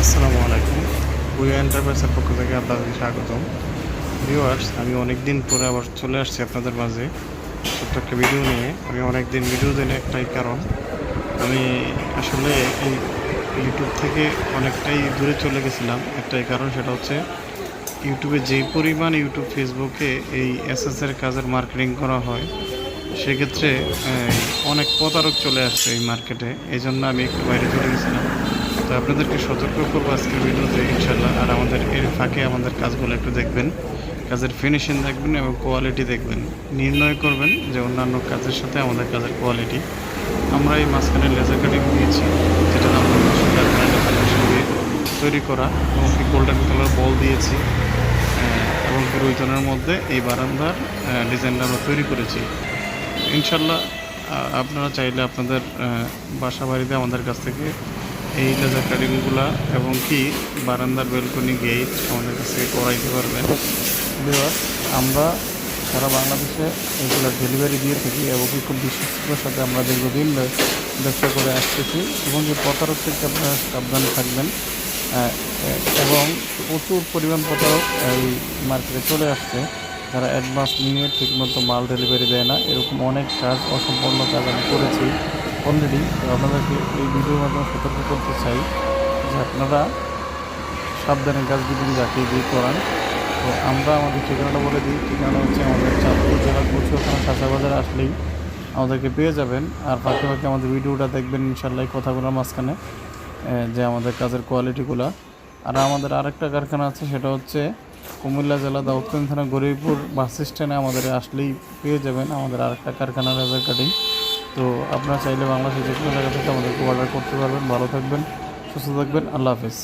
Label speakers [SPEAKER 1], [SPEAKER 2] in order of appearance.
[SPEAKER 1] আসসালামু আলাইকুম। বুয়া এন্টারপ্রাইজের পক্ষ থেকে আপনাদের স্বাগতম। ভিউয়ার্স, আমি অনেক দিন পরে আবার চলে আসছি আপনাদের মাঝে ছোট্ট একটা ভিডিও নিয়ে। আমি অনেক দিন ভিডিও দিই না, একটাই কারণ আমি আসলে এই ইউটিউব থেকে অনেকটাই দূরে চলে গেছিলাম। একটাই কারণ, সেটা হচ্ছে ইউটিউবে যেই পরিমাণ ফেসবুকে এই এসএসের কাজের মার্কেটিং করা হয়, সেক্ষেত্রে অনেক প্রতারক চলে আসছে এই মার্কেটে। এই জন্য আমি একটু বাইরে চলে গেছিলাম। তো আপনাদেরকে সতর্ক করবো আজকের ভিডিওতে ইনশাল্লাহ। আর আমাদের এর ফাঁকে আমাদের কাজগুলো একটু দেখবেন, কাজের ফিনিশিং দেখবেন এবং কোয়ালিটি দেখবেন। নির্ণয় করবেন যে অন্যান্য কাজের সাথে আমাদের কাজের কোয়ালিটি। আমরা এই মাঝখানে লেজার কাটিং দিয়েছি, যেটা আমরা ফিনিশিং দিয়ে তৈরি করা, এবং কি গোল্ডেন কালার বল দিয়েছি, এবং কি রুইতনের মধ্যে এই বারান্দার ডিজাইনটা আমরা তৈরি করেছি ইনশাল্লাহ। আপনারা চাইলে আপনাদের বাসা বাড়িতে আমাদের কাছ থেকে এই লেজার কাটিংগুলা এবং কি বারান্দার বেলকনি গেট আমাদের কাছ থেকে করাইতে পারবেন। বিকজ আমরা সারা বাংলাদেশে এগুলো ডেলিভারি দিয়ে থাকি, এবং কি খুব বিশ্বস্ততার সাথে আমরা দীর্ঘদিন ব্যবসা করে আসতেছি। এবং যে প্রতারক থেকে আপনারা সাবধানে থাকবেন। এবং প্রচুর পরিমাণ প্রতারক এই মার্কেটে চলে আসছে, যারা অ্যাডভান্স নিয়ে ঠিকমতো মাল ডেলিভারি দেয় না। এরকম অনেক কাজ, অসম্পূর্ণ কাজ আমি করেছি অলরেডি। তো আপনাদেরকে এই ভিডিওর মাধ্যমে সতর্ক করতে চাই যে আপনারা সাবধানে কাজগুলি যাকে দিয়ে করান। তো আমরা আমাদের ঠিকানাটা বলে দিই। ঠিকানা হচ্ছে আমাদের চাঁদপুর জেলার কচুয়াখানা শাসা বাজারে আসলেই আমাদেরকে পেয়ে যাবেন। আর ফাঁকে ফাঁকে আমাদের ভিডিওটা দেখবেন ইনশাল্লাহ, এই কথাগুলোর মাঝখানে যে আমাদের কাজের কোয়ালিটিগুলো। আর আমাদের আরেকটা কারখানা আছে, সেটা হচ্ছে কুমিল্লা জেলা দাউদকান্দি থানা গরিবপুর বাস স্ট্যান্ডে আমাদের আসলেই পেয়ে যাবেন আমাদের আরেকটা কারখানা লেজার কাটিং। তো আপনারা চাইলে বাংলাদেশের যে কোনো জায়গা থেকে আমাদেরকে অর্ডার করতে পারবেন। ভালো থাকবেন, সুস্থ থাকবেন, আল্লাহ হাফেজ।